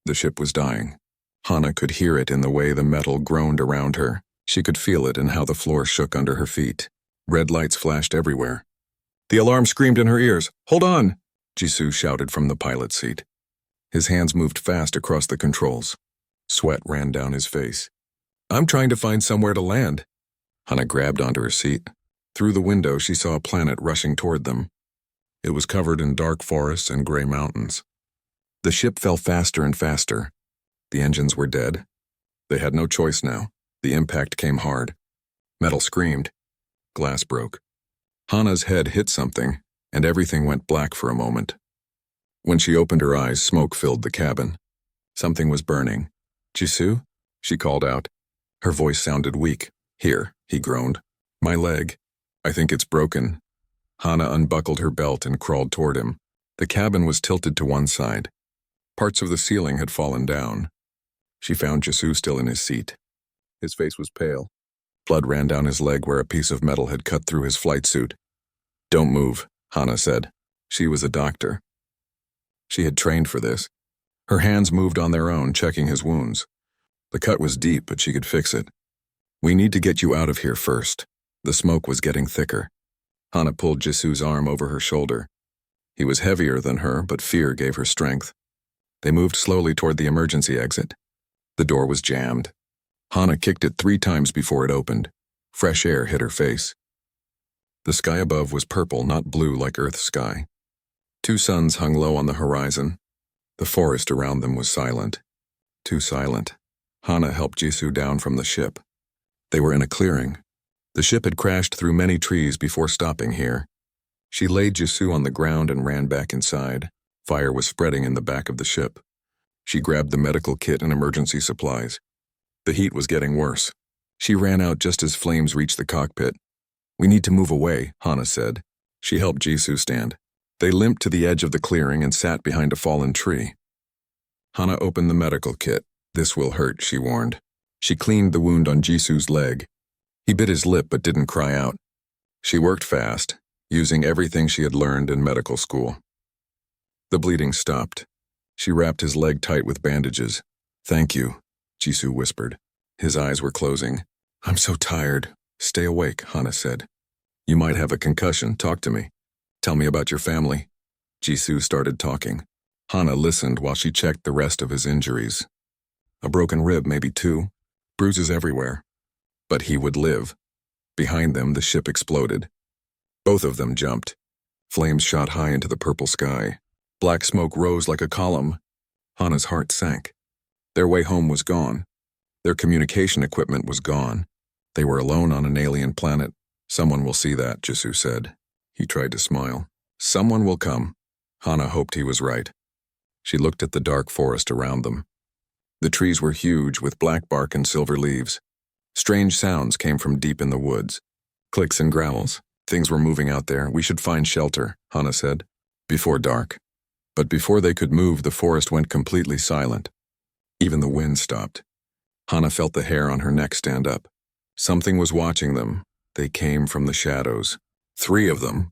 The ship was dying. Hana could hear it in the way the metal groaned around her. She could feel it in how the floor shook under her feet. Red lights flashed everywhere. The alarm screamed in her ears. "Hold on!" Jisoo shouted from the pilot's seat. His hands moved fast across the controls. Sweat ran down his face. "I'm trying to find somewhere to land." Hana grabbed onto her seat. Through the window, she saw a planet rushing toward them. It was covered in dark forests and gray mountains. The ship fell faster and faster. The engines were dead. They had no choice now. The impact came hard. Metal screamed. Glass broke. Hana's head hit something, and everything went black for a moment. When she opened her eyes, smoke filled the cabin. Something was burning. "Jisoo?" she called out. Her voice sounded weak. "Here," he groaned. "My leg. I think it's broken." Hana unbuckled her belt and crawled toward him. The cabin was tilted to one side. Parts of the ceiling had fallen down. She found Jisoo still in his seat. His face was pale. Blood ran down his leg where a piece of metal had cut through his flight suit. "Don't move," Hana said. She was a doctor. She had trained for this. Her hands moved on their own, checking his wounds. The cut was deep, but she could fix it. "We need to get you out of here first." The smoke was getting thicker. Hana pulled Jisoo's arm over her shoulder. He was heavier than her, but fear gave her strength. They moved slowly toward the emergency exit. The door was jammed. Hana kicked it 3 times before it opened. Fresh air hit her face. The sky above was purple, not blue like Earth's sky. 2 suns hung low on the horizon. The forest around them was silent. Too silent. Hana helped Jisoo down from the ship. They were in a clearing. The ship had crashed through many trees before stopping here. She laid Jisoo on the ground and ran back inside. Fire was spreading in the back of the ship. She grabbed the medical kit and emergency supplies. The heat was getting worse. She ran out just as flames reached the cockpit. "We need to move away," Hana said. She helped Jisoo stand. They limped to the edge of the clearing and sat behind a fallen tree. Hana opened the medical kit. "This will hurt," she warned. She cleaned the wound on Jisoo's leg. He bit his lip but didn't cry out. She worked fast, using everything she had learned in medical school. The bleeding stopped. She wrapped his leg tight with bandages. "Thank you," Jisoo whispered. His eyes were closing. "I'm so tired." "Stay awake," Hana said. "You might have a concussion. Talk to me. Tell me about your family." Jisoo started talking. Hana listened while she checked the rest of his injuries. A broken rib, maybe 2. Bruises everywhere. But he would live. Behind them, the ship exploded. Both of them jumped. Flames shot high into the purple sky. Black smoke rose like a column. Hana's heart sank. Their way home was gone. Their communication equipment was gone. They were alone on an alien planet. "Someone will see that," Jisoo said. He tried to smile. "Someone will come." Hana hoped he was right. She looked at the dark forest around them. The trees were huge with black bark and silver leaves. Strange sounds came from deep in the woods. Clicks and growls. Things were moving out there. "We should find shelter," Hana said. "Before dark." But before they could move, the forest went completely silent. Even the wind stopped. Hana felt the hair on her neck stand up. Something was watching them. They came from the shadows. 3 of them.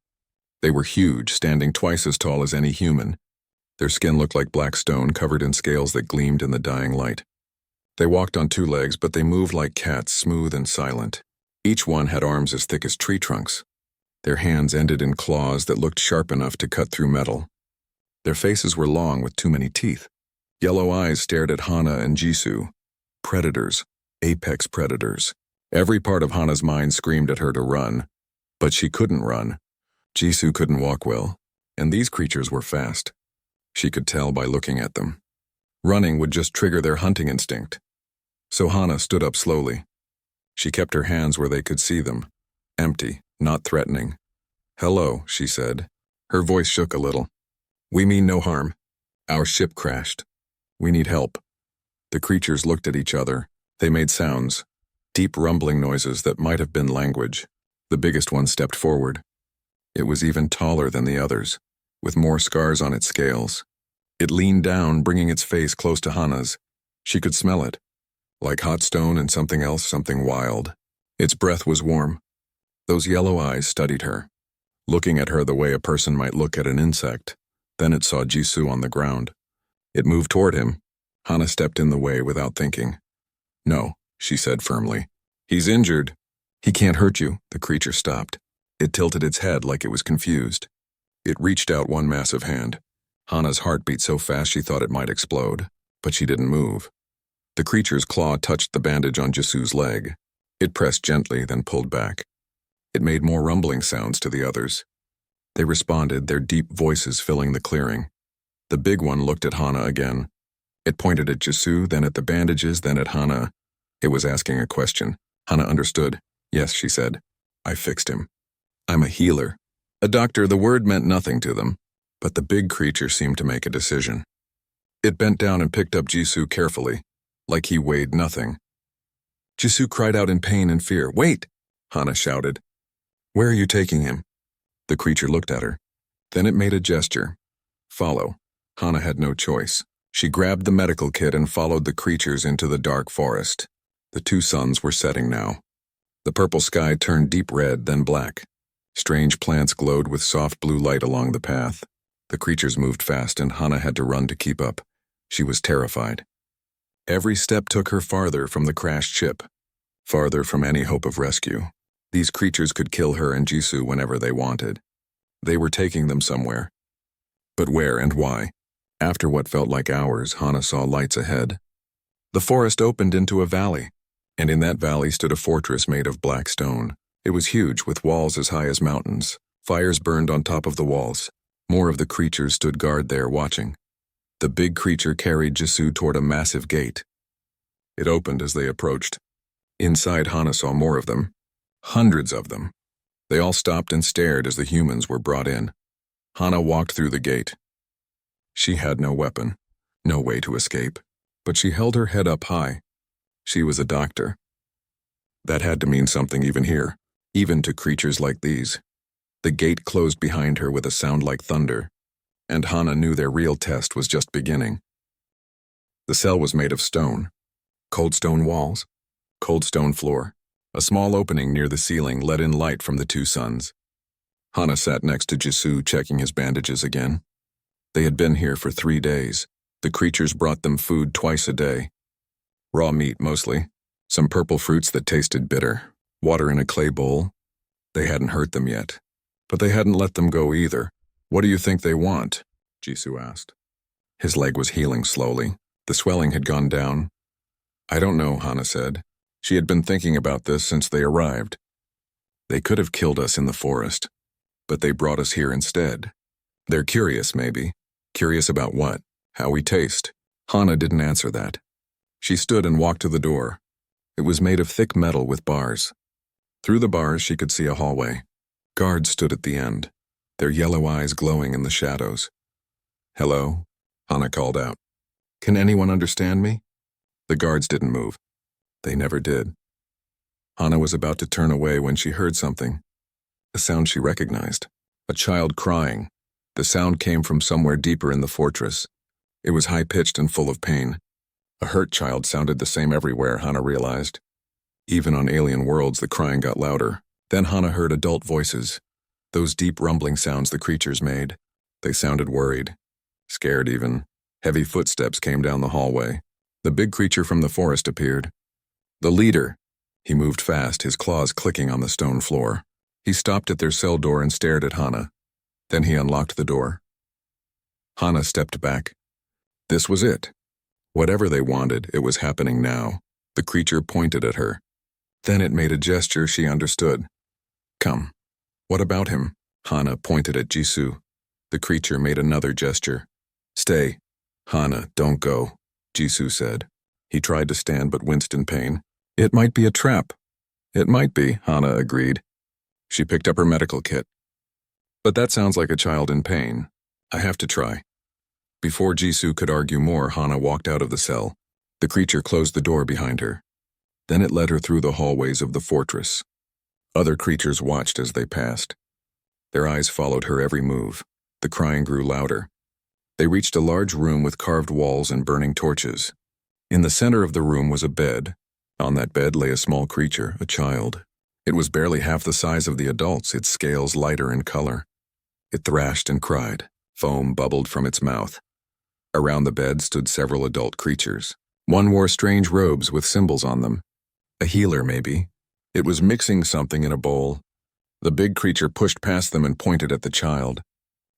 They were huge, standing twice as tall as any human. Their skin looked like black stone, covered in scales that gleamed in the dying light. They walked on 2 legs, but they moved like cats, smooth and silent. Each one had arms as thick as tree trunks. Their hands ended in claws that looked sharp enough to cut through metal. Their faces were long with too many teeth. Yellow eyes stared at Hana and Jisoo. Predators. Apex predators. Every part of Hana's mind screamed at her to run. But she couldn't run. Jisoo couldn't walk well, and these creatures were fast. She could tell by looking at them. Running would just trigger their hunting instinct. So Hana stood up slowly. She kept her hands where they could see them. Empty, not threatening. "Hello," she said. Her voice shook a little. "We mean no harm. Our ship crashed. We need help." The creatures looked at each other. They made sounds. Deep rumbling noises that might have been language. The biggest one stepped forward. It was even taller than the others, with more scars on its scales. It leaned down, bringing its face close to Hana's. She could smell it. Like hot stone and something else, something wild. Its breath was warm. Those yellow eyes studied her, looking at her the way a person might look at an insect. Then it saw Jisoo on the ground. It moved toward him. Hana stepped in the way without thinking. "No," she said firmly. "He's injured." "He can't hurt you." The creature stopped. It tilted its head like it was confused. It reached out one massive hand. Hana's heart beat so fast she thought it might explode, but she didn't move. The creature's claw touched the bandage on Jisu's leg. It pressed gently, then pulled back. It made more rumbling sounds to the others. They responded, their deep voices filling the clearing. The big one looked at Hana again. It pointed at Jisu, then at the bandages, then at Hana. It was asking a question. Hana understood. "Yes," she said. "I fixed him. I'm a healer." A doctor, the word meant nothing to them, but the big creature seemed to make a decision. It bent down and picked up Jisu carefully, like he weighed nothing. Jisu cried out in pain and fear. "Wait!" Hana shouted. "Where are you taking him?" The creature looked at her. Then it made a gesture. "Follow." Hana had no choice. She grabbed the medical kit and followed the creatures into the dark forest. The two suns were setting now. The purple sky turned deep red, then black. Strange plants glowed with soft blue light along the path. The creatures moved fast, and Hana had to run to keep up. She was terrified. Every step took her farther from the crashed ship, farther from any hope of rescue. These creatures could kill her and Jisu whenever they wanted. They were taking them somewhere. But where and why? After what felt like hours, Hana saw lights ahead. The forest opened into a valley, and in that valley stood a fortress made of black stone. It was huge, with walls as high as mountains. Fires burned on top of the walls. More of the creatures stood guard there, watching. The big creature carried Jisu toward a massive gate. It opened as they approached. Inside, Hana saw more of them. Hundreds of them. They all stopped and stared as the humans were brought in. Hana walked through the gate. She had no weapon, no way to escape, but she held her head up high. She was a doctor. That had to mean something even here, even to creatures like these. The gate closed behind her with a sound like thunder, and Hana knew their real test was just beginning. The cell was made of stone. Cold stone walls, cold stone floor. A small opening near the ceiling let in light from the two suns. Hana sat next to Jisu, checking his bandages again. They had been here for 3 days. The creatures brought them food twice a day. Raw meat, mostly. Some purple fruits that tasted bitter. Water in a clay bowl. They hadn't hurt them yet. But they hadn't let them go either. "What do you think they want?" Jisu asked. His leg was healing slowly. The swelling had gone down. "I don't know," Hana said. She had been thinking about this since they arrived. "They could have killed us in the forest, but they brought us here instead. They're curious, maybe. Curious about what? How we taste." Hana didn't answer that. She stood and walked to the door. It was made of thick metal with bars. Through the bars, she could see a hallway. Guards stood at the end, their yellow eyes glowing in the shadows. "Hello?" Hana called out. "Can anyone understand me?" The guards didn't move. They never did. Hana was about to turn away when she heard something. A sound she recognized. A child crying. The sound came from somewhere deeper in the fortress. It was high-pitched and full of pain. A hurt child sounded the same everywhere, Hana realized. Even on alien worlds, the crying got louder. Then Hana heard adult voices. Those deep rumbling sounds the creatures made. They sounded worried. Scared even. Heavy footsteps came down the hallway. The big creature from the forest appeared. The leader. He moved fast, his claws clicking on the stone floor. He stopped at their cell door and stared at Hana. Then he unlocked the door. Hana stepped back. This was it. Whatever they wanted, it was happening now. The creature pointed at her. Then it made a gesture she understood. "Come." "What about him?" Hana pointed at Jisu. The creature made another gesture. "Stay." "Hana, don't go," Jisu said. He tried to stand but winced in pain. "It might be a trap." "It might be," Hana agreed. She picked up her medical kit. "But that sounds like a child in pain. I have to try." Before Jisu could argue more, Hana walked out of the cell. The creature closed the door behind her. Then it led her through the hallways of the fortress. Other creatures watched as they passed. Their eyes followed her every move. The crying grew louder. They reached a large room with carved walls and burning torches. In the center of the room was a bed. On that bed lay a small creature, a child. It was barely half the size of the adults, its scales lighter in color. It thrashed and cried. Foam bubbled from its mouth. Around the bed stood several adult creatures. One wore strange robes with symbols on them. A healer, maybe. It was mixing something in a bowl. The big creature pushed past them and pointed at the child.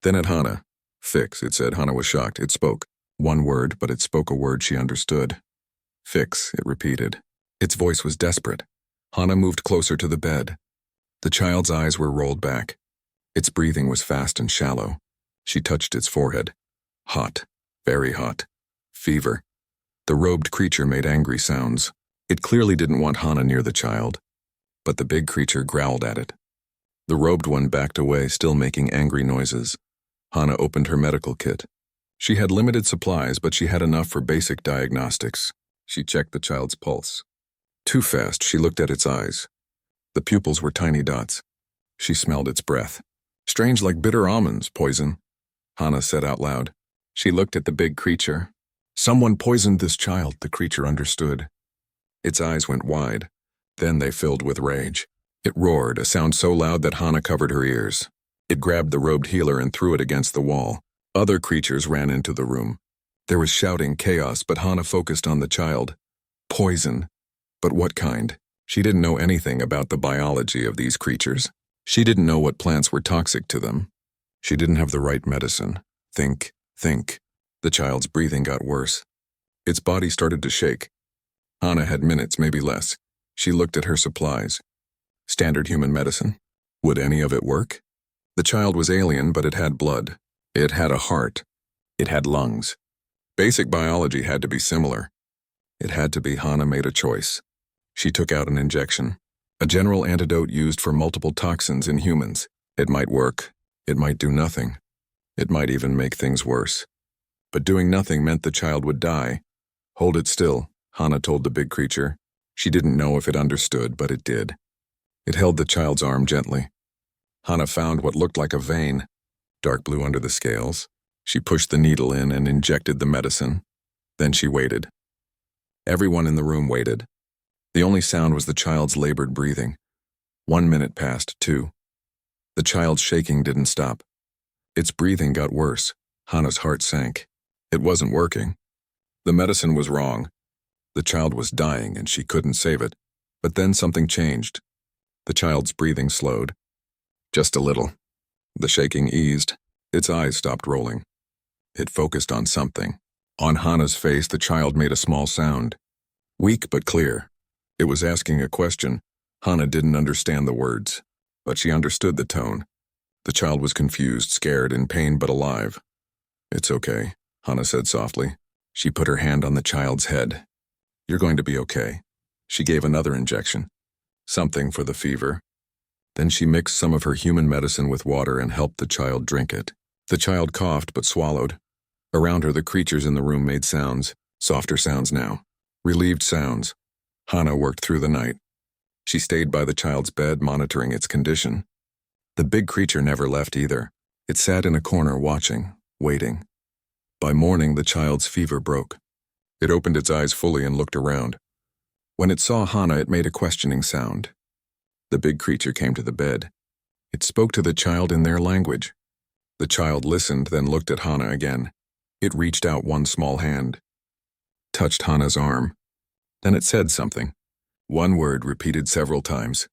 Then at Hana. Fix, it said. Hana was shocked. It spoke. One word, but it spoke a word she understood. Fix, it repeated. Its voice was desperate. Hana moved closer to the bed. The child's eyes were rolled back. Its breathing was fast and shallow. She touched its forehead. Hot. Very hot. Fever. The robed creature made angry sounds. It clearly didn't want Hana near the child. But the big creature growled at it. The robed one backed away, still making angry noises. Hana opened her medical kit. She had limited supplies, but she had enough for basic diagnostics. She checked the child's pulse. Too fast, she looked at its eyes. The pupils were tiny dots. She smelled its breath. Strange, like bitter almonds, poison, Hana said out loud. She looked at the big creature. Someone poisoned this child, the creature understood. Its eyes went wide. Then they filled with rage. It roared, a sound so loud that Hana covered her ears. It grabbed the robed healer and threw it against the wall. Other creatures ran into the room. There was shouting, chaos, but Hana focused on the child. Poison. But what kind? She didn't know anything about the biology of these creatures. She didn't know what plants were toxic to them. She didn't have the right medicine. Think. The child's breathing got worse. Its body started to shake. Hana had minutes, maybe less. She looked at her supplies. Standard human medicine. Would any of it work? The child was alien, but it had blood. It had a heart. It had lungs. Basic biology had to be similar. It had to be. Hana made a choice. She took out an injection. A general antidote used for multiple toxins in humans. It might work. It might do nothing. It might even make things worse. But doing nothing meant the child would die. Hold it still, Hana told the big creature. She didn't know if it understood, but it did. It held the child's arm gently. Hana found what looked like a vein, dark blue under the scales. She pushed the needle in and injected the medicine. Then she waited. Everyone in the room waited. The only sound was the child's labored breathing. 1 minute passed, 2. The child's shaking didn't stop. Its breathing got worse. Hana's heart sank. It wasn't working. The medicine was wrong. The child was dying and she couldn't save it. But then something changed. The child's breathing slowed. Just a little. The shaking eased. Its eyes stopped rolling. It focused on something. On Hana's face, the child made a small sound. Weak but clear. It was asking a question. Hana didn't understand the words, but she understood the tone. The child was confused, scared, in pain, but alive. It's okay, Hana said softly. She put her hand on the child's head. You're going to be okay. She gave another injection. Something for the fever. Then she mixed some of her human medicine with water and helped the child drink it. The child coughed but swallowed. Around her, the creatures in the room made sounds, softer sounds now, relieved sounds. Hana worked through the night. She stayed by the child's bed, monitoring its condition. The big creature never left either. It sat in a corner watching, waiting. By morning, the child's fever broke. It opened its eyes fully and looked around. When it saw Hana, it made a questioning sound. The big creature came to the bed. It spoke to the child in their language. The child listened, then looked at Hana again. It reached out one small hand, touched Hana's arm. Then it said something. One word repeated several times.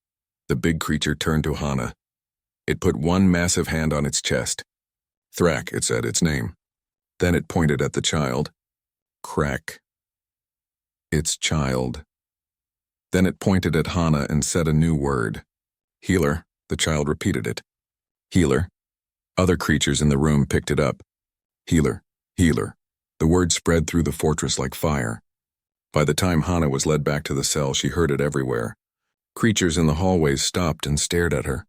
The big creature turned to Hana. It put one massive hand on its chest. Thrak, it said, its name. Then it pointed at the child. Crack. Its child. Then it pointed at Hana and said a new word. Healer, the child repeated it. Healer. Other creatures in the room picked it up. Healer, healer. The word spread through the fortress like fire. By the time Hana was led back to the cell, she heard it everywhere. Creatures in the hallways stopped and stared at her.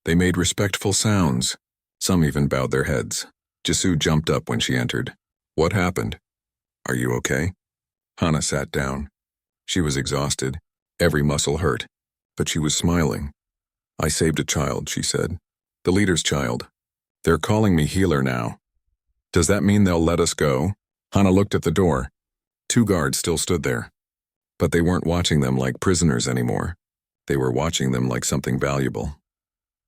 They made respectful sounds. Some even bowed their heads. Jisoo jumped up when she entered. What happened? Are you okay? Hana sat down. She was exhausted. Every muscle hurt. But she was smiling. I saved a child, she said. The leader's child. They're calling me healer now. Does that mean they'll let us go? Hana looked at the door. 2 guards still stood there. But they weren't watching them like prisoners anymore. They were watching them like something valuable.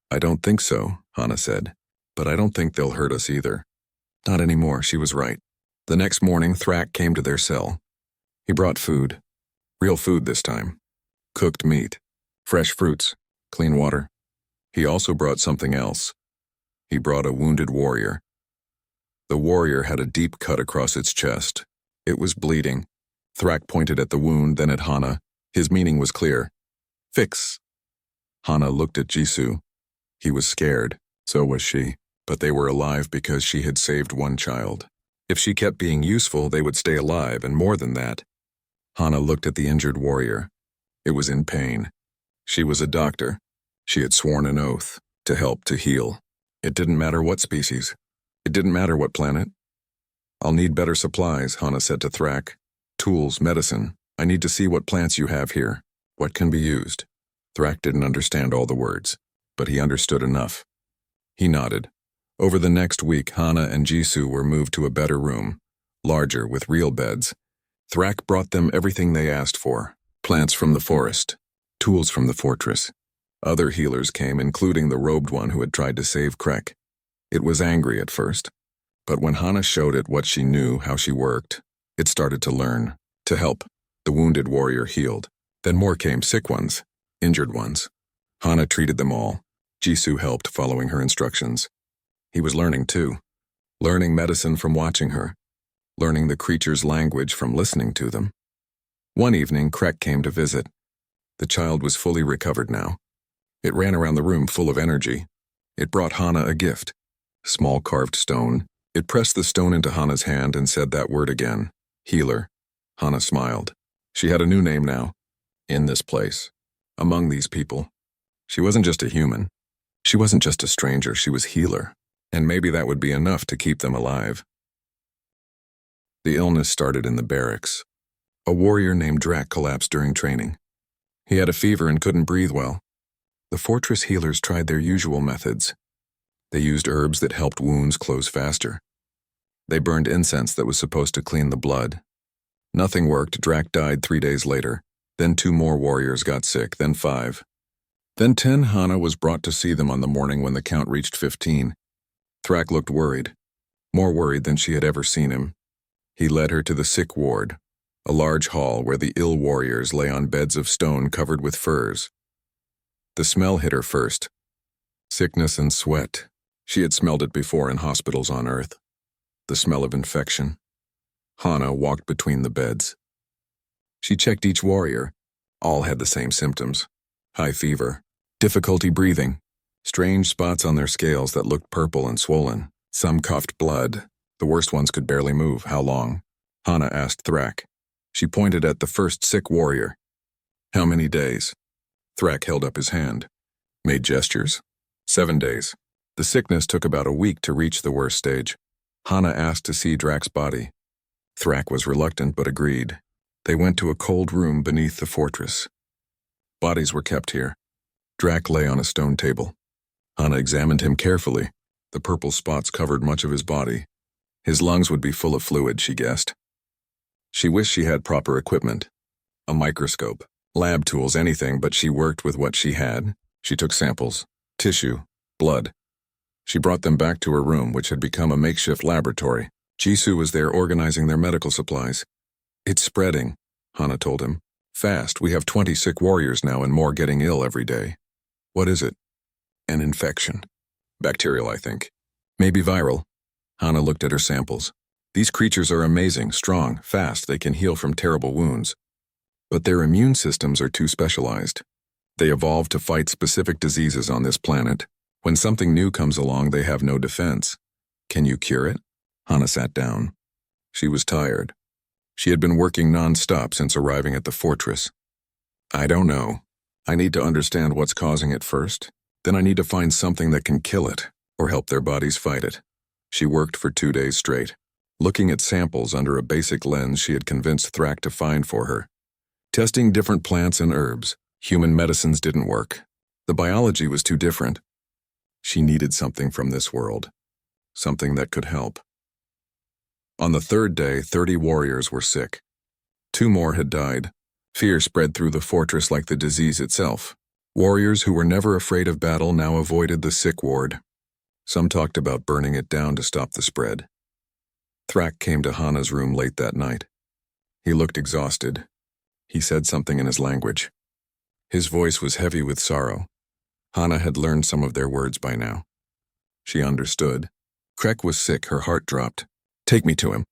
I don't think so, Hana said. But I don't think they'll hurt us either. Not anymore, she was right. The next morning, Thrak came to their cell. He brought food. Real food this time. Cooked meat. Fresh fruits. Clean water. He also brought something else. He brought a wounded warrior. The warrior had a deep cut across its chest. It was bleeding. Thrak pointed at the wound, then at Hana. His meaning was clear. Fix. Hana looked at Jisoo. He was scared. So was she. But they were alive because she had saved one child. If she kept being useful, they would stay alive, and more than that. Hana looked at the injured warrior. It was in pain. She was a doctor. She had sworn an oath to help, to heal. It didn't matter what species. It didn't matter what planet. I'll need better supplies, Hana said to Thrak. Tools, medicine. I need to see what plants you have here. What can be used? Thrak didn't understand all the words, but he understood enough. He nodded. Over the next week, Hana and Jisoo were moved to a better room, larger, with real beds. Thrak brought them everything they asked for. Plants from the forest. Tools from the fortress. Other healers came, including the robed one who had tried to save Krek. It was angry at first, but when Hana showed it what she knew, how she worked, it started to learn, to help. The wounded warrior healed. Then more came, sick ones, injured ones. Hana treated them all. Jisoo helped, following her instructions. He was learning too. Learning medicine from watching her. Learning the creature's language from listening to them. One evening, Krek came to visit. The child was fully recovered now. It ran around the room full of energy. It brought Hana a gift. Small carved stone. It pressed the stone into Hana's hand and said that word again. Healer. Hana smiled. She had a new name now. In this place. Among these people. She wasn't just a human. She wasn't just a stranger, she was healer. And maybe that would be enough to keep them alive. The illness started in the barracks. A warrior named Drak collapsed during training. He had a fever and couldn't breathe well. The fortress healers tried their usual methods. They used herbs that helped wounds close faster. They burned incense that was supposed to clean the blood. Nothing worked. Drak died 3 days later. Then 2 more warriors got sick, then 5. Then 10. Hana was brought to see them on the morning when the count reached 15. Thrak looked worried, more worried than she had ever seen him. He led her to the sick ward, a large hall where the ill warriors lay on beds of stone covered with furs. The smell hit her first. Sickness and sweat. She had smelled it before in hospitals on Earth. The smell of infection. Hana walked between the beds. She checked each warrior. All had the same symptoms. High fever, difficulty breathing, strange spots on their scales that looked purple and swollen. Some coughed blood. The worst ones could barely move. How long? Hana asked Thrak. She pointed at the first sick warrior. How many days? Thrak held up his hand. Made gestures. 7 days. The sickness took about a week to reach the worst stage. Hana asked to see Drak's body. Thrak was reluctant but agreed. They went to a cold room beneath the fortress. Bodies were kept here. Drak lay on a stone table. Hana examined him carefully. The purple spots covered much of his body. His lungs would be full of fluid, she guessed. She wished she had proper equipment. A microscope, lab tools, anything, but she worked with what she had. She took samples, tissue, blood. She brought them back to her room, which had become a makeshift laboratory. Jisoo was there organizing their medical supplies. It's spreading, Hana told him. Fast. We have 20 sick warriors now and more getting ill every day. What is it? An infection. Bacterial, I think. Maybe viral. Hana looked at her samples. These creatures are amazing, strong, fast. They can heal from terrible wounds. But their immune systems are too specialized. They evolved to fight specific diseases on this planet. When something new comes along, they have no defense. Can you cure it? Hana sat down. She was tired. She had been working non-stop since arriving at the fortress. I don't know. I need to understand what's causing it first. Then I need to find something that can kill it, or help their bodies fight it. She worked for 2 days straight, looking at samples under a basic lens she had convinced Thrak to find for her. Testing different plants and herbs. Human medicines didn't work. The biology was too different. She needed something from this world. Something that could help. On the 3rd day, 30 warriors were sick. 2 more had died. Fear spread through the fortress like the disease itself. Warriors who were never afraid of battle now avoided the sick ward. Some talked about burning it down to stop the spread. Thrak came to Hana's room late that night. He looked exhausted. He said something in his language. His voice was heavy with sorrow. Hana had learned some of their words by now. She understood. Krek was sick, her heart dropped. Take me to him.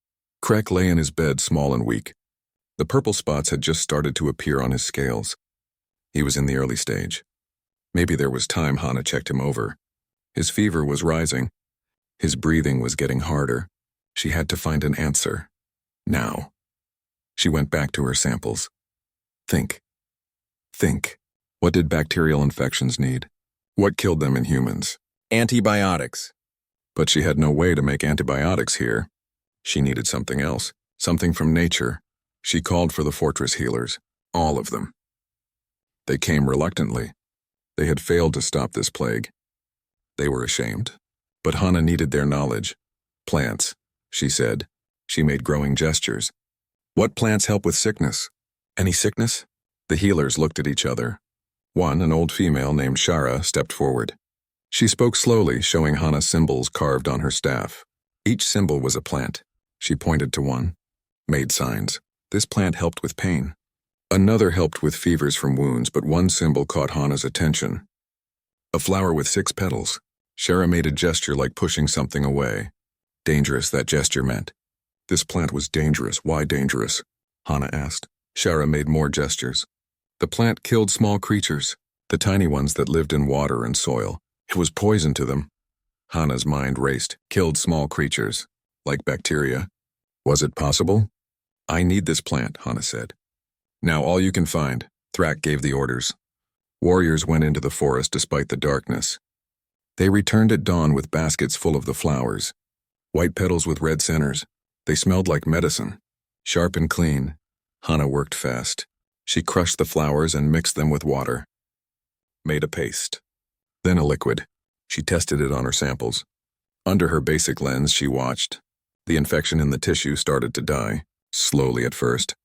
Krek lay in his bed, small and weak. The purple spots had just started to appear on his scales. He was in the early stage. Maybe there was time. Hana checked him over. His fever was rising. His breathing was getting harder. She had to find an answer. Now. She went back to her samples. Think. What did bacterial infections need? What killed them in humans? Antibiotics. But she had no way to make antibiotics here. She needed something else, something from nature. She called for the fortress healers, all of them. They came reluctantly. They had failed to stop this plague. They were ashamed. But Hana needed their knowledge. Plants, she said. She made growing gestures. What plants help with sickness? Any sickness? The healers looked at each other. One, an old female named Shara, stepped forward. She spoke slowly, showing Hana symbols carved on her staff. Each symbol was a plant. She pointed to one. Made signs. This plant helped with pain. Another helped with fevers from wounds, but one symbol caught Hana's attention. A flower with 6 petals. Shara made a gesture like pushing something away. Dangerous, that gesture meant. This plant was dangerous. Why dangerous? Hana asked. Shara made more gestures. The plant killed small creatures, the tiny ones that lived in water and soil. It was poison to them. Hana's mind raced. Killed small creatures, like bacteria. Was it possible? I need this plant, Hana said. Now all you can find. Thrak gave the orders. Warriors went into the forest despite the darkness. They returned at dawn with baskets full of the flowers. White petals with red centers. They smelled like medicine. Sharp and clean. Hana worked fast. She crushed the flowers and mixed them with water. Made a paste. Then a liquid. She tested it on her samples. Under her basic lens, she watched. The infection in the tissue started to die, slowly at first.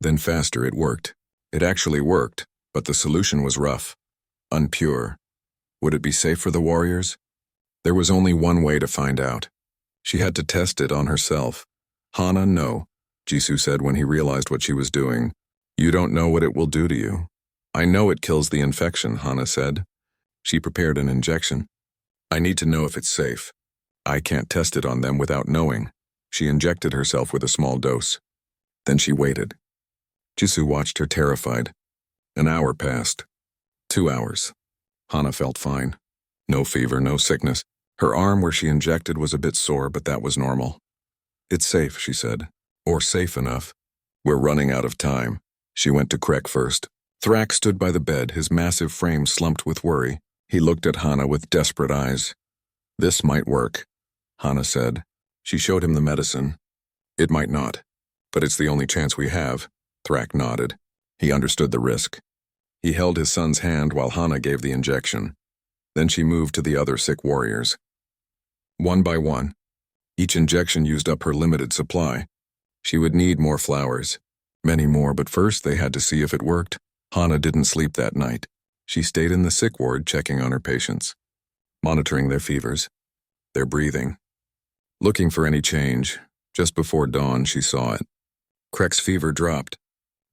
Then faster it worked. It actually worked, but the solution was rough, unpure. Would it be safe for the warriors? There was only one way to find out. She had to test it on herself. Hana, no, Jisoo said when he realized what she was doing. You don't know what it will do to you. I know it kills the infection, Hana said. She prepared an injection. I need to know if it's safe. I can't test it on them without knowing. She injected herself with a small dose. Then she waited. Jisoo watched her terrified. An hour passed. 2 hours. Hana felt fine. No fever, no sickness. Her arm where she injected was a bit sore, but that was normal. It's safe, she said. Or safe enough. We're running out of time. She went to Krek first. Thrak stood by the bed, his massive frame slumped with worry. He looked at Hana with desperate eyes. This might work, Hana said. She showed him the medicine. It might not, but it's the only chance we have. Thrak nodded. He understood the risk. He held his son's hand while Hana gave the injection. Then she moved to the other sick warriors. One by one. Each injection used up her limited supply. She would need more flowers. Many more, but first they had to see if it worked. Hana didn't sleep that night. She stayed in the sick ward checking on her patients, monitoring their fevers, their breathing, looking for any change. Just before dawn, she saw it. Krek's fever dropped.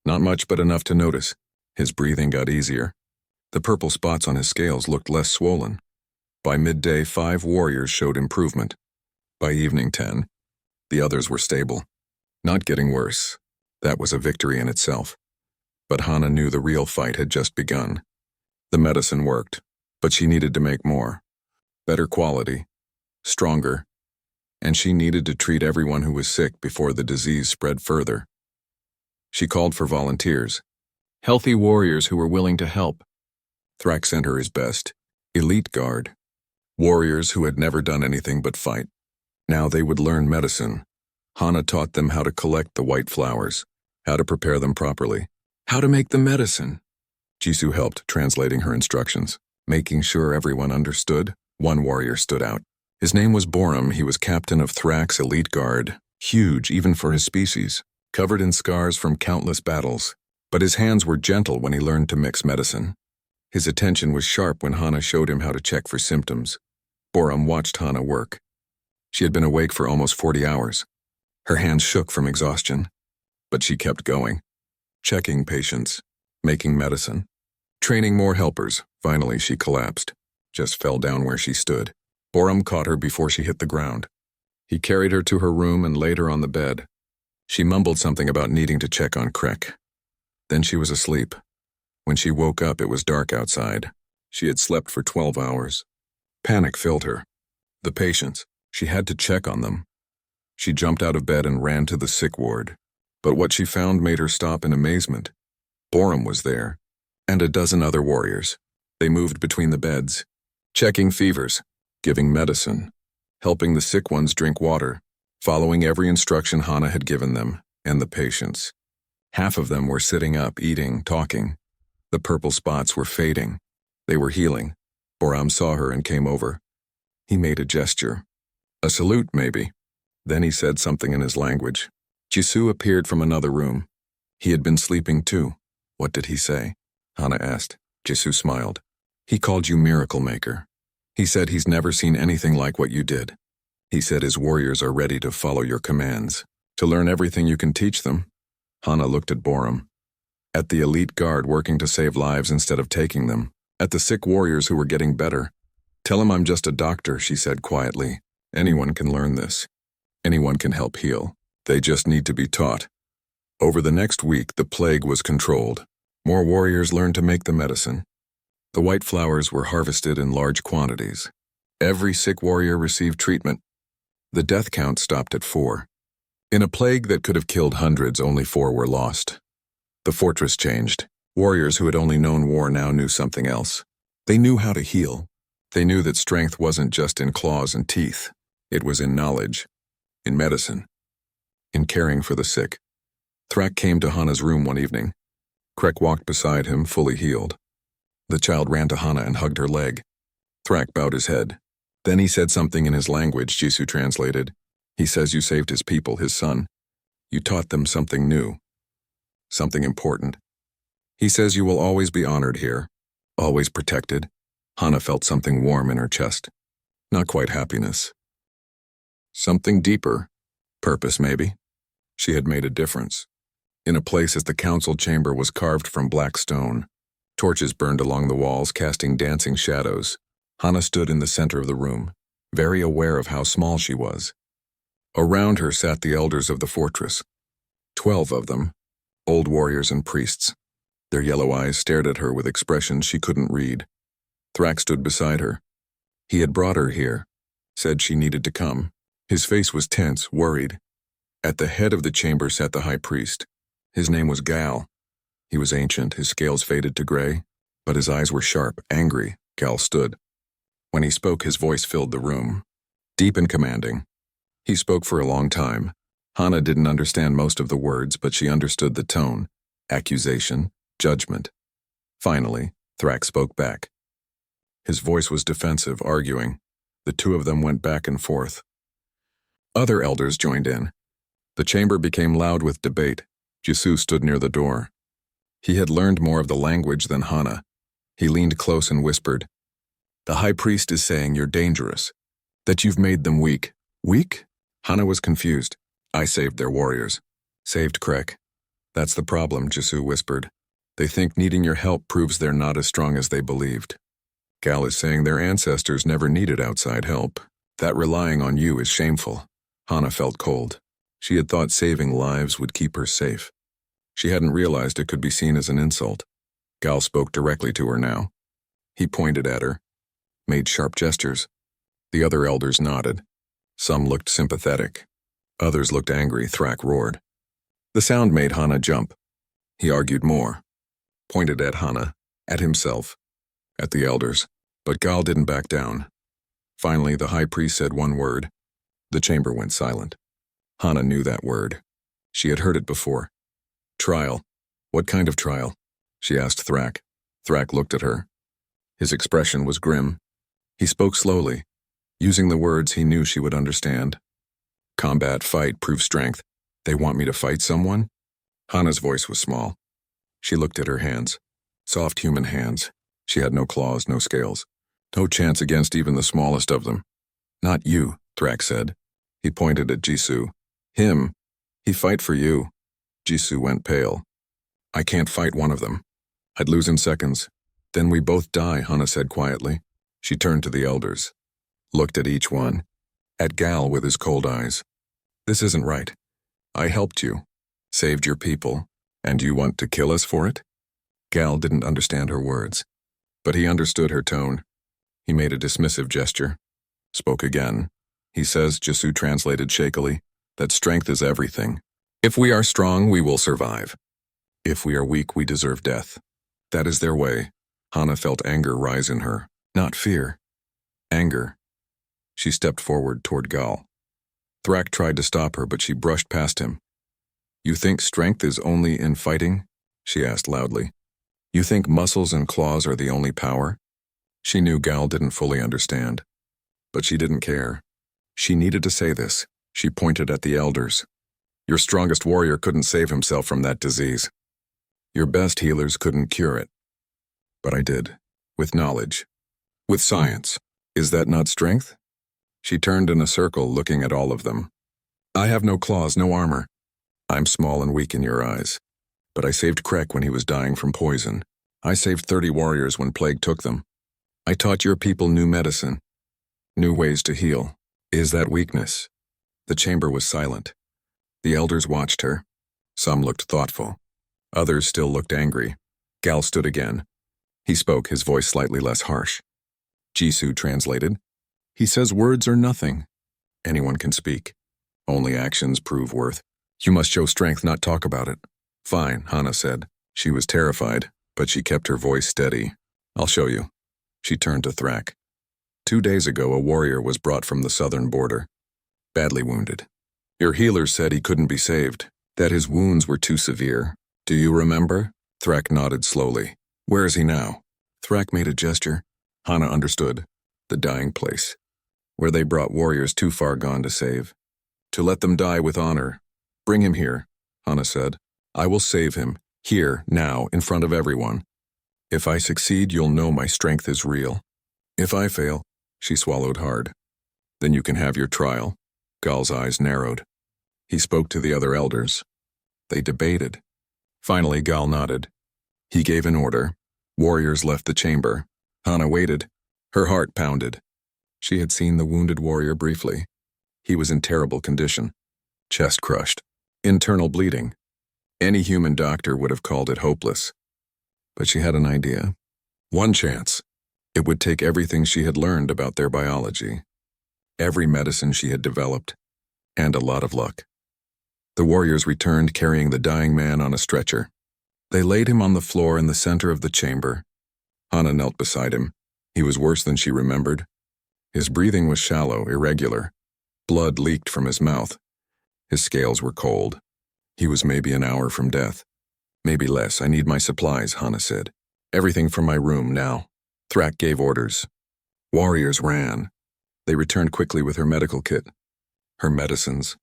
Not much, but enough to notice. His breathing got easier. The purple spots on his scales looked less swollen. By midday, 5 warriors showed improvement. By evening 10, the others were stable. Not getting worse. That was a victory in itself. But Hana knew the real fight had just begun. The medicine worked, but she needed to make more. Better quality. Stronger. And she needed to treat everyone who was sick before the disease spread further. She called for volunteers. Healthy warriors who were willing to help. Thrak sent her his best. Elite guard. Warriors who had never done anything but fight. Now they would learn medicine. Hana taught them how to collect the white flowers, how to prepare them properly, how to make the medicine. Jisoo helped, translating her instructions. Making sure everyone understood, one warrior stood out. His name was Borum. He was captain of Thrak's elite guard, huge even for his species, covered in scars from countless battles. But his hands were gentle when he learned to mix medicine. His attention was sharp when Hana showed him how to check for symptoms. Borum watched Hana work. She had been awake for almost 40 hours. Her hands shook from exhaustion, but she kept going, checking patients, making medicine, training more helpers. Finally, she collapsed, just fell down where she stood. Borum caught her before she hit the ground. He carried her to her room and laid her on the bed. She mumbled something about needing to check on Krek. Then she was asleep. When she woke up, it was dark outside. She had slept for 12 hours. Panic filled her. The patients, she had to check on them. She jumped out of bed and ran to the sick ward. But what she found made her stop in amazement. Borum was there, and a dozen other warriors. They moved between the beds, checking fevers, giving medicine, helping the sick ones drink water, following every instruction Hana had given them and the patients. Half of them were sitting up, eating, talking. The purple spots were fading. They were healing. Borum saw her and came over. He made a gesture. A salute, maybe. Then he said something in his language. Jisoo appeared from another room. He had been sleeping too. What did he say? Hana asked. Jisoo smiled. He called you Miracle Maker. He said he's never seen anything like what you did. He said his warriors are ready to follow your commands, to learn everything you can teach them. Hana looked at Borum. At the elite guard working to save lives instead of taking them. At the sick warriors who were getting better. Tell him I'm just a doctor, she said quietly. Anyone can learn this. Anyone can help heal. They just need to be taught. Over the next week, the plague was controlled. More warriors learned to make the medicine. The white flowers were harvested in large quantities. Every sick warrior received treatment. The death count stopped at 4. In a plague that could have killed hundreds, only 4 were lost. The fortress changed. Warriors who had only known war now knew something else. They knew how to heal. They knew that strength wasn't just in claws and teeth. It was in knowledge, in medicine, in caring for the sick. Thrak came to Hana's room one evening. Krek walked beside him, fully healed. The child ran to Hana and hugged her leg. Thrak bowed his head. Then he said something in his language, Jisoo translated. He says you saved his people, his son. You taught them something new. Something important. He says you will always be honored here, always protected. Hana felt something warm in her chest. Not quite happiness. Something deeper. Purpose, maybe. She had made a difference. In a place as the council chamber was carved from black stone. Torches burned along the walls, casting dancing shadows. Hana stood in the center of the room, very aware of how small she was. Around her sat the elders of the fortress. 12 of them, old warriors and priests. Their yellow eyes stared at her with expressions she couldn't read. Thrak stood beside her. He had brought her here, said she needed to come. His face was tense, worried. At the head of the chamber sat the high priest. His name was Gal. He was ancient, his scales faded to gray, but his eyes were sharp, angry. Gal stood. When he spoke, his voice filled the room, deep and commanding. He spoke for a long time. Hana didn't understand most of the words, but she understood the tone, accusation, judgment. Finally, Thrak spoke back. His voice was defensive, arguing. The two of them went back and forth. Other elders joined in. The chamber became loud with debate. Jisoo stood near the door. He had learned more of the language than Hana. He leaned close and whispered, "The high priest is saying you're dangerous, that you've made them weak." Weak? Hana was confused. I saved their warriors. Saved Krek. That's the problem, Jisoo whispered. They think needing your help proves they're not as strong as they believed. Gal is saying their ancestors never needed outside help. That relying on you is shameful. Hana felt cold. She had thought saving lives would keep her safe. She hadn't realized it could be seen as an insult. Gal spoke directly to her now. He pointed at her, made sharp gestures. The other elders nodded. Some looked sympathetic. Others looked angry. Thrak roared. The sound made Hana jump. He argued more. Pointed at Hana, at himself, at the elders. But Gal didn't back down. Finally, the high priest said one word. The chamber went silent. Hana knew that word. She had heard it before. Trial. What kind of trial? She asked Thrak. Thrak looked at her. His expression was grim. He spoke slowly, using the words he knew she would understand. Combat, fight, prove strength. They want me to fight someone? Hana's voice was small. She looked at her hands. Soft human hands. She had no claws, no scales. No chance against even the smallest of them. Not you, Thrak said. He pointed at Jisoo. Him. He fight for you. Jisoo went pale. I can't fight one of them. I'd lose in seconds. Then we both die, Hana said quietly. She turned to the elders. Looked at each one. At Gal with his cold eyes. This isn't right. I helped you. Saved your people. And you want to kill us for it? Gal didn't understand her words. But he understood her tone. He made a dismissive gesture. Spoke again. He says, Jisoo translated shakily, that strength is everything. If we are strong, we will survive. If we are weak, we deserve death. That is their way. Hana felt anger rise in her, not fear. Anger. She stepped forward toward Gal. Thrak tried to stop her, but she brushed past him. You think strength is only in fighting? She asked loudly. You think muscles and claws are the only power? She knew Gal didn't fully understand. But she didn't care. She needed to say this. She pointed at the elders. Your strongest warrior couldn't save himself from that disease. Your best healers couldn't cure it. But I did. With knowledge. With science. Is that not strength? She turned in a circle, looking at all of them. I have no claws, no armor. I'm small and weak in your eyes. But I saved Krek when he was dying from poison. I saved 30 warriors when plague took them. I taught your people new medicine. New ways to heal. Is that weakness? The chamber was silent. The elders watched her. Some looked thoughtful. Others still looked angry. Gal stood again. He spoke, his voice slightly less harsh. Jisoo translated. He says words are nothing. Anyone can speak. Only actions prove worth. You must show strength, not talk about it. Fine, Hana said. She was terrified, but she kept her voice steady. I'll show you. She turned to Thrak. 2 days ago, a warrior was brought from the southern border. Badly wounded. Your healers said he couldn't be saved, that his wounds were too severe. Do you remember? Thrak nodded slowly. Where is he now? Thrak made a gesture. Hana understood. The dying place. Where they brought warriors too far gone to save. To let them die with honor. Bring him here, Hana said. I will save him, here, now, in front of everyone. If I succeed, you'll know my strength is real. If I fail, she swallowed hard. Then you can have your trial. Gal's eyes narrowed. He spoke to the other elders. They debated. Finally, Gal nodded. He gave an order. Warriors left the chamber. Hana waited. Her heart pounded. She had seen the wounded warrior briefly. He was in terrible condition. Chest crushed. Internal bleeding. Any human doctor would have called it hopeless. But she had an idea. One chance. It would take everything she had learned about their biology. Every medicine she had developed. And a lot of luck. The warriors returned carrying the dying man on a stretcher. They laid him on the floor in the center of the chamber. Hana knelt beside him. He was worse than she remembered. His breathing was shallow, irregular. Blood leaked from his mouth. His scales were cold. He was maybe an hour from death. Maybe less. I need my supplies, Hana said. Everything from my room now. Thrak gave orders. Warriors ran. They returned quickly with her medical kit. Her medicines.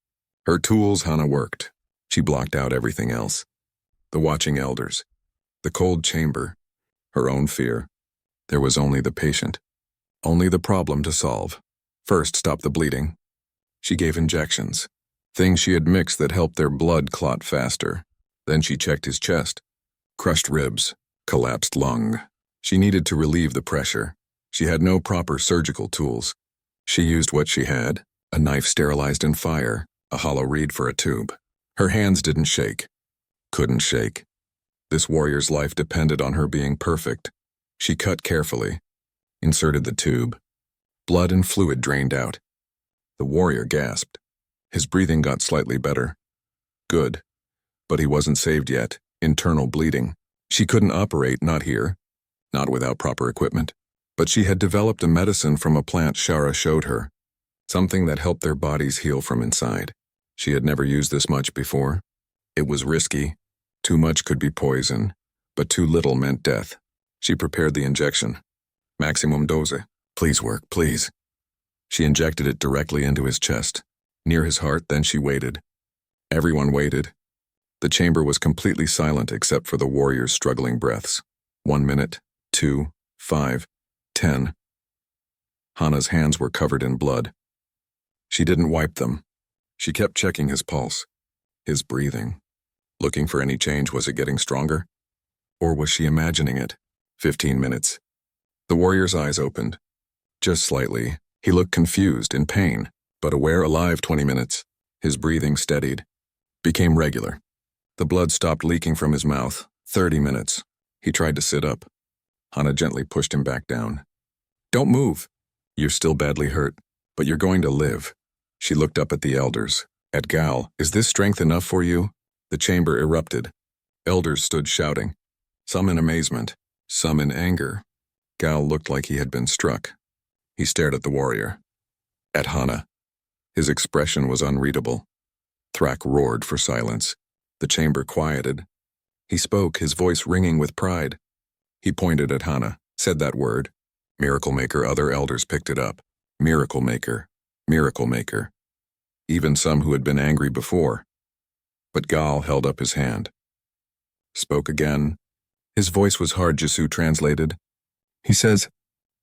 Her tools. Hana worked. She blocked out everything else. The watching elders. The cold chamber. Her own fear. There was only the patient. Only the problem to solve. First, stop the bleeding. She gave injections. Things she had mixed that helped their blood clot faster. Then she checked his chest. Crushed ribs. Collapsed lung. She needed to relieve the pressure. She had no proper surgical tools. She used what she had, a knife sterilized in fire, a hollow reed for a tube. Her hands didn't shake. Couldn't shake. This warrior's life depended on her being perfect. She cut carefully. Inserted the tube. Blood and fluid drained out. The warrior gasped. His breathing got slightly better. Good. But he wasn't saved yet. Internal bleeding. She couldn't operate, not here. Not without proper equipment. But she had developed a medicine from a plant Shara showed her. Something that helped their bodies heal from inside. She had never used this much before. It was risky. Too much could be poison. But too little meant death. She prepared the injection. Maximum dose. Please work, please. She injected it directly into his chest. Near his heart, then she waited. Everyone waited. The chamber was completely silent except for the warrior's struggling breaths. 1 minute, 2, 5, 10. Hana's hands were covered in blood. She didn't wipe them. She kept checking his pulse, his breathing, looking for any change. Was it getting stronger? Or was she imagining it? 15 minutes. The warrior's eyes opened. Just slightly. He looked confused, in pain, but aware, alive. 20 minutes. His breathing steadied, became regular. The blood stopped leaking from his mouth. 30 minutes. He tried to sit up. Hana gently pushed him back down. Don't move. You're still badly hurt, but you're going to live. She looked up at the elders. At Gal, is this strength enough for you? The chamber erupted. Elders stood shouting, some in amazement, some in anger. Gal looked like he had been struck. He stared at the warrior. At Hana. His expression was unreadable. Thrak roared for silence. The chamber quieted. He spoke, his voice ringing with pride. He pointed at Hana, said that word. Miracle Maker. Other elders picked it up. Miracle Maker. Miracle Maker. Even some who had been angry before. But Gal held up his hand. Spoke again. His voice was hard. Jisu translated. He says,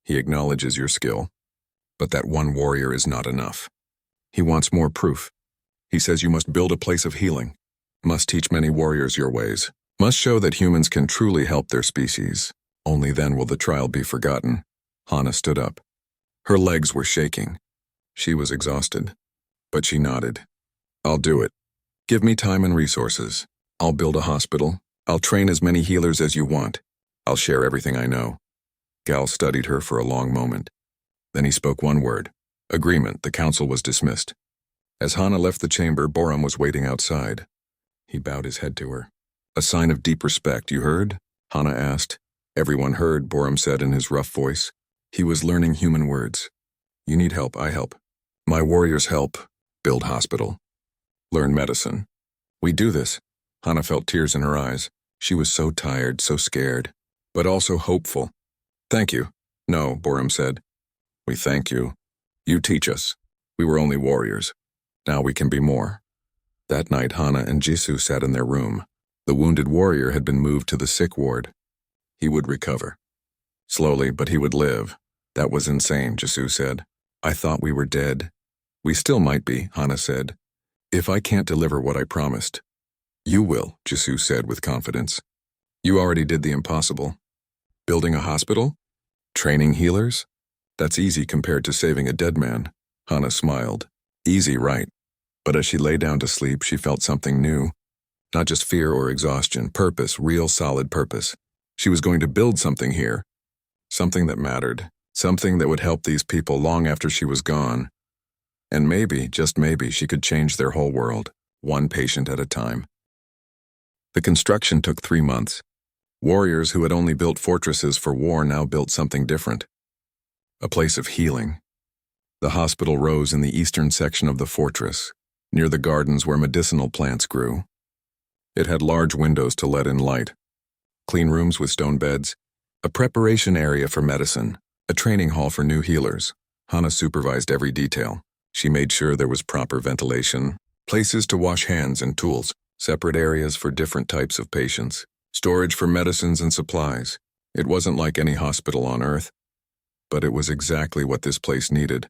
he acknowledges your skill, but that one warrior is not enough. He wants more proof. He says you must build a place of healing, must teach many warriors your ways, must show that humans can truly help their species. Only then will the trial be forgotten. Hana stood up. Her legs were shaking. She was exhausted, but she nodded. I'll do it. Give me time and resources. I'll build a hospital. I'll train as many healers as you want. I'll share everything I know. Gal studied her for a long moment. Then he spoke one word. Agreement. The council was dismissed. As Hana left the chamber, Borum was waiting outside. He bowed his head to her. A sign of deep respect. You heard? Hana asked. Everyone heard, Borum said in his rough voice. He was learning human words. You need help, I help. My warriors help. Build hospital. Learn medicine. We do this. Hana felt tears in her eyes. She was so tired, so scared, but also hopeful. Thank you. No, Borum said. We thank you. You teach us. We were only warriors. Now we can be more. That night, Hana and Jisu sat in their room. The wounded warrior had been moved to the sick ward. He would recover. Slowly, but he would live. That was insane, Jisu said. I thought we were dead. We still might be, Hana said. If I can't deliver what I promised. You will, Jisu said with confidence. You already did the impossible. Building a hospital? Training healers? That's easy compared to saving a dead man. Hana smiled. Easy, right. But as she lay down to sleep, she felt something new. Not just fear or exhaustion, purpose, real solid purpose. She was going to build something here. Something that mattered. Something that would help these people long after she was gone. And maybe, just maybe, she could change their whole world, one patient at a time. The construction took 3 months. Warriors who had only built fortresses for war now built something different. A place of healing. The hospital rose in the eastern section of the fortress, near the gardens where medicinal plants grew. It had large windows to let in light, clean rooms with stone beds, a preparation area for medicine, a training hall for new healers. Hana supervised every detail. She made sure there was proper ventilation, places to wash hands and tools, separate areas for different types of patients, storage for medicines and supplies. It wasn't like any hospital on Earth, but it was exactly what this place needed.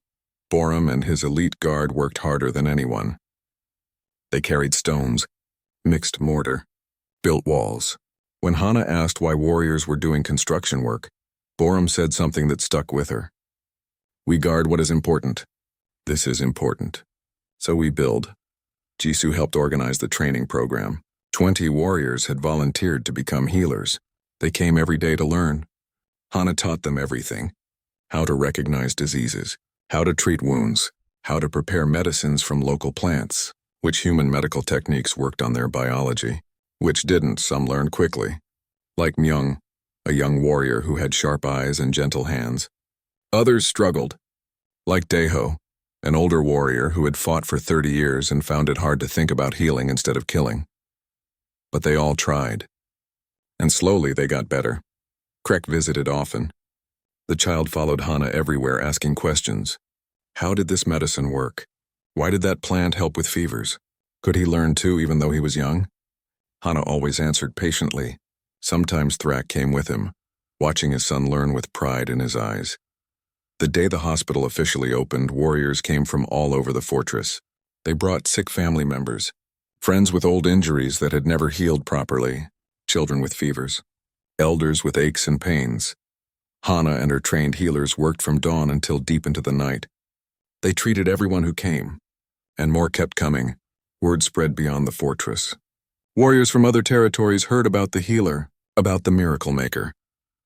Borum and his elite guard worked harder than anyone. They carried stones, mixed mortar, built walls. When Hana asked why warriors were doing construction work, Borum said something that stuck with her. We guard what is important. This is important. So we build. Jisu helped organize the training program. 20 warriors had volunteered to become healers. They came every day to learn. Hana taught them everything. How to recognize diseases, how to treat wounds, how to prepare medicines from local plants, which human medical techniques worked on their biology, which didn't, some learned quickly. Like Myung, a young warrior who had sharp eyes and gentle hands. Others struggled. Like Daeho, an older warrior who had fought for 30 years and found it hard to think about healing instead of killing. But they all tried. And slowly they got better. Krek visited often. The child followed Hana everywhere, asking questions. How did this medicine work? Why did that plant help with fevers? Could he learn too, even though he was young? Hana always answered patiently. Sometimes Thrak came with him, watching his son learn with pride in his eyes. The day the hospital officially opened, warriors came from all over the fortress. They brought sick family members, friends with old injuries that had never healed properly, children with fevers, elders with aches and pains. Hana and her trained healers worked from dawn until deep into the night. They treated everyone who came, and more kept coming. Word spread beyond the fortress. Warriors from other territories heard about the healer, about the miracle maker.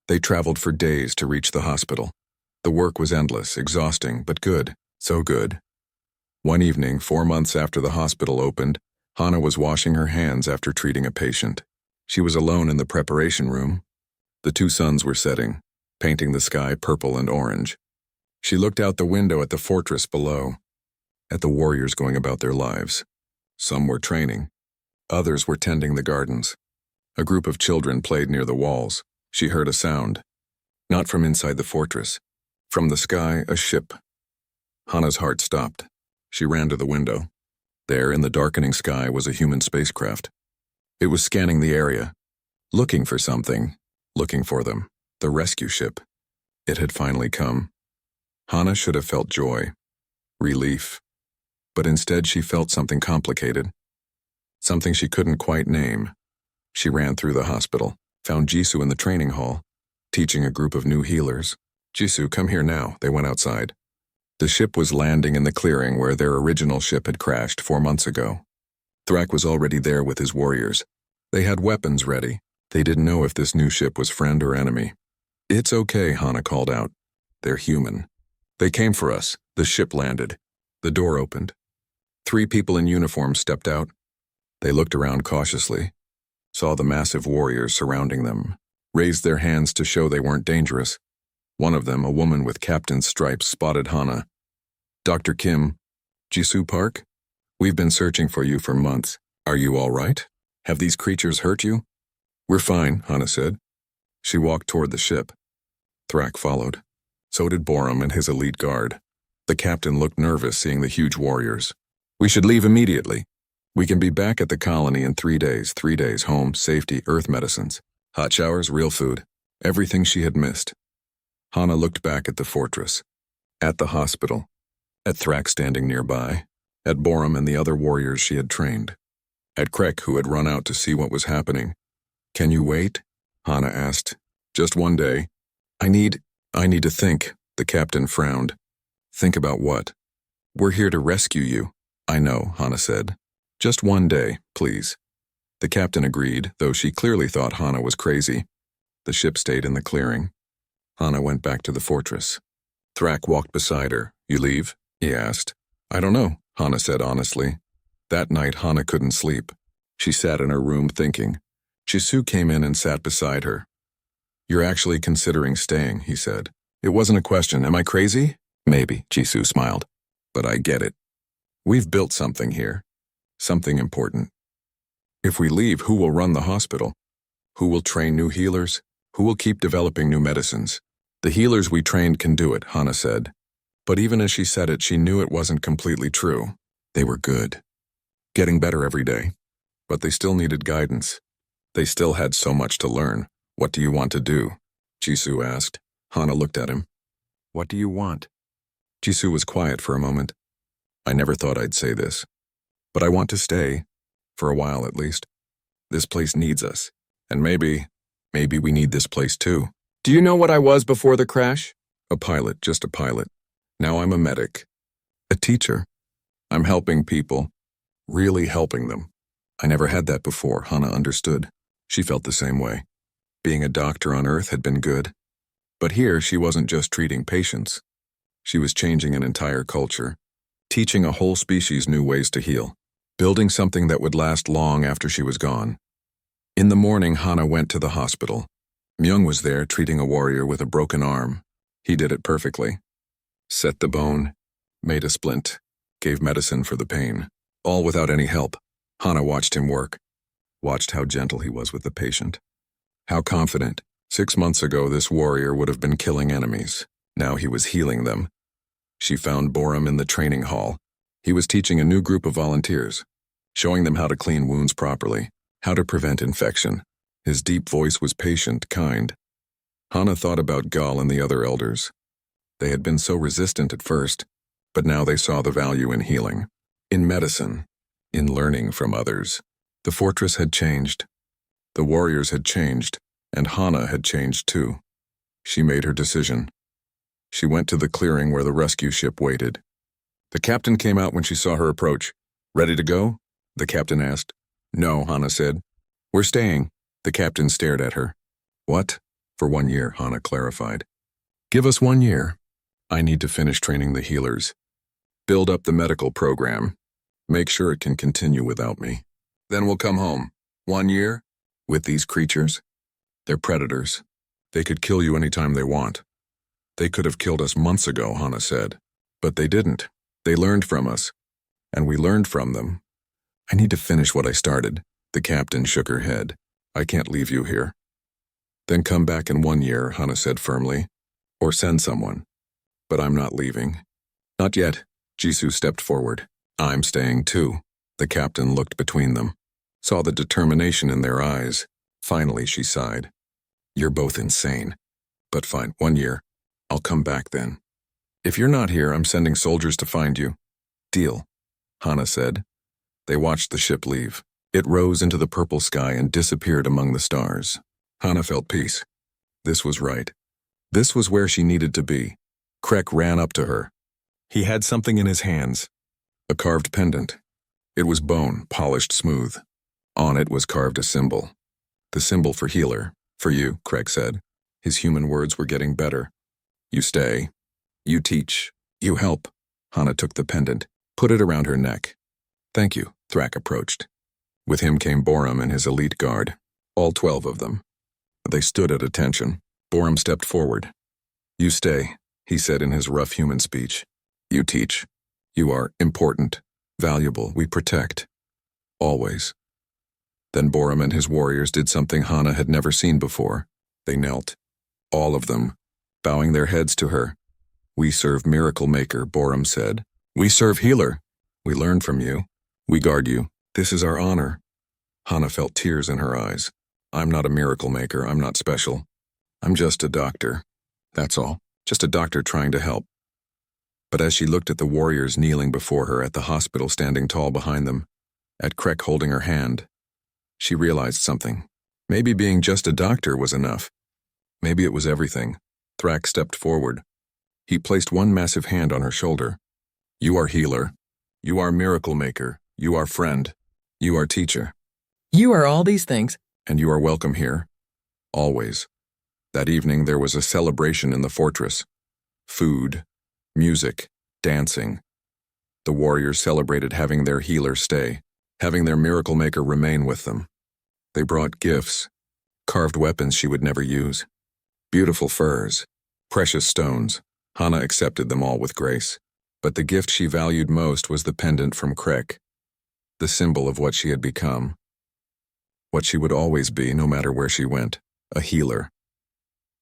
They traveled for days to reach the hospital. The work was endless, exhausting, but good, so good. One evening, 4 months after the hospital opened, Hana was washing her hands after treating a patient. She was alone in the preparation room. The two suns were setting, painting the sky purple and orange. She looked out the window at the fortress below, at the warriors going about their lives. Some were training. Others were tending the gardens. A group of children played near the walls. She heard a sound. Not from inside the fortress. From the sky, a ship. Hana's heart stopped. She ran to the window. There, in the darkening sky, was a human spacecraft. It was scanning the area, looking for something, looking for them, the rescue ship. It had finally come. Hana should have felt joy, relief, but instead she felt something complicated, something she couldn't quite name. She ran through the hospital, found Jisoo in the training hall, teaching a group of new healers. "Jisoo, come here now," they went outside. The ship was landing in the clearing where their original ship had crashed 4 months ago. Thrak was already there with his warriors. They had weapons ready. They didn't know if this new ship was friend or enemy. "It's okay," Hana called out. "They're human. They came for us." The ship landed. The door opened. 3 people in uniform stepped out. They looked around cautiously, saw the massive warriors surrounding them, raised their hands to show they weren't dangerous. One of them, a woman with captain's stripes, spotted Hana. "Dr. Kim, Jisoo Park? We've been searching for you for months. Are you all right? Have these creatures hurt you?" "We're fine," Hana said. She walked toward the ship. Thrak followed. So did Borum and his elite guard. The captain looked nervous seeing the huge warriors. "We should leave immediately. We can be back at the colony in 3 days. 3 days, home, safety, earth medicines, hot showers, real food. Everything she had missed." Hana looked back at the fortress, at the hospital, at Thrak standing nearby, at Borum and the other warriors she had trained, at Krek who had run out to see what was happening. "Can you wait?" Hana asked. "Just 1 day. I need to think," the captain frowned. "Think about what?" "We're here to rescue you." "I know," Hana said. "Just 1 day, please." The captain agreed, though she clearly thought Hana was crazy. The ship stayed in the clearing. Hana went back to the fortress. Thrak walked beside her. "You leave?" he asked. "I don't know," Hana said honestly. That night, Hana couldn't sleep. She sat in her room thinking. Jisoo came in and sat beside her. "You're actually considering staying," he said. "It wasn't a question. Am I crazy?" "Maybe," Jisoo smiled. "But I get it. We've built something here. Something important. If we leave, who will run the hospital? Who will train new healers? Who will keep developing new medicines? The healers we trained can do it," Hana said. But even as she said it, she knew it wasn't completely true. They were good. Getting better every day. But they still needed guidance. They still had so much to learn. "What do you want to do?" Jisoo asked. Hana looked at him. "What do you want?" Jisoo was quiet for a moment. "I never thought I'd say this. But I want to stay. For a while at least. This place needs us. And maybe we need this place too." "Do you know what I was before the crash?" "A pilot, just a pilot. Now I'm a medic. A teacher. I'm helping people. Really helping them." I never had that before, Hana understood. She felt the same way. Being a doctor on Earth had been good. But here she wasn't just treating patients. She was changing an entire culture, teaching a whole species new ways to heal, building something that would last long after she was gone. In the morning, Hana went to the hospital. Myung was there treating a warrior with a broken arm. He did it perfectly. Set the bone, made a splint, gave medicine for the pain, all without any help. Hana watched him work, watched how gentle he was with the patient. How confident. 6 months ago, this warrior would have been killing enemies. Now he was healing them. She found Borum in the training hall. He was teaching a new group of volunteers, showing them how to clean wounds properly, how to prevent infection. His deep voice was patient, kind. Hana thought about Gal and the other elders. They had been so resistant at first, but now they saw the value in healing. In medicine, in learning from others. The fortress had changed. The warriors had changed, and Hana had changed too. She made her decision. She went to the clearing where the rescue ship waited. The captain came out when she saw her approach. "Ready to go?" the captain asked. "No," Hana said. "We're staying." The captain stared at her. "What?" "For 1 year," Hana clarified. "Give us 1 year. I need to finish training the healers. Build up the medical program. Make sure it can continue without me. Then we'll come home. 1 year? With these creatures? They're predators. They could kill you anytime they want. They could have killed us months ago," Hana said. "But they didn't. They learned from us. And we learned from them. I need to finish what I started." The captain shook her head. "I can't leave you here." "Then come back in 1 year," Hana said firmly. "Or send someone. But I'm not leaving." "Not yet." Jisoo stepped forward. "I'm staying too." The captain looked between them, saw the determination in their eyes. Finally, she sighed. "You're both insane. But fine, 1 year. I'll come back then. If you're not here, I'm sending soldiers to find you." "Deal," Hana said. They watched the ship leave. It rose into the purple sky and disappeared among the stars. Hana felt peace. This was right. This was where she needed to be. Krek ran up to her. He had something in his hands. A carved pendant. It was bone, polished smooth. On it was carved a symbol. "The symbol for healer. For you," Krek said. His human words were getting better. "You stay. You teach. You help." Hana took the pendant, put it around her neck. "Thank you," Thrak approached. With him came Borum and his elite guard, all 12 of them. They stood at attention. Borum stepped forward. "You stay," he said in his rough human speech. "You teach. You are important, valuable, we protect. Always." Then Borum and his warriors did something Hana had never seen before. They knelt. All of them, bowing their heads to her. "We serve Miracle Maker," Borum said. "We serve Healer. We learn from you. We guard you. This is our honor." Hana felt tears in her eyes. "I'm not a Miracle Maker. I'm not special. I'm just a doctor. That's all. Just a doctor trying to help." But as she looked at the warriors kneeling before her, at the hospital standing tall behind them, at Krek holding her hand, she realized something. Maybe being just a doctor was enough. Maybe it was everything. Thrak stepped forward. He placed one massive hand on her shoulder. "You are healer. You are miracle maker. You are friend. You are teacher. You are all these things. And you are welcome here. Always." That evening there was a celebration in the fortress. Food, music, dancing. The warriors celebrated having their healer stay, having their miracle maker remain with them. They brought gifts, carved weapons she would never use, beautiful furs, precious stones. Hana accepted them all with grace. But the gift she valued most was the pendant from Krek, the symbol of what she had become. What she would always be, no matter where she went, a healer.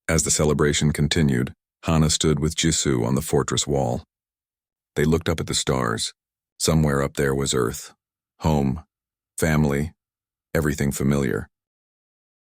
As the celebration continued, Hana stood with Jisoo on the fortress wall. They looked up at the stars. Somewhere up there was Earth, home, family, everything familiar.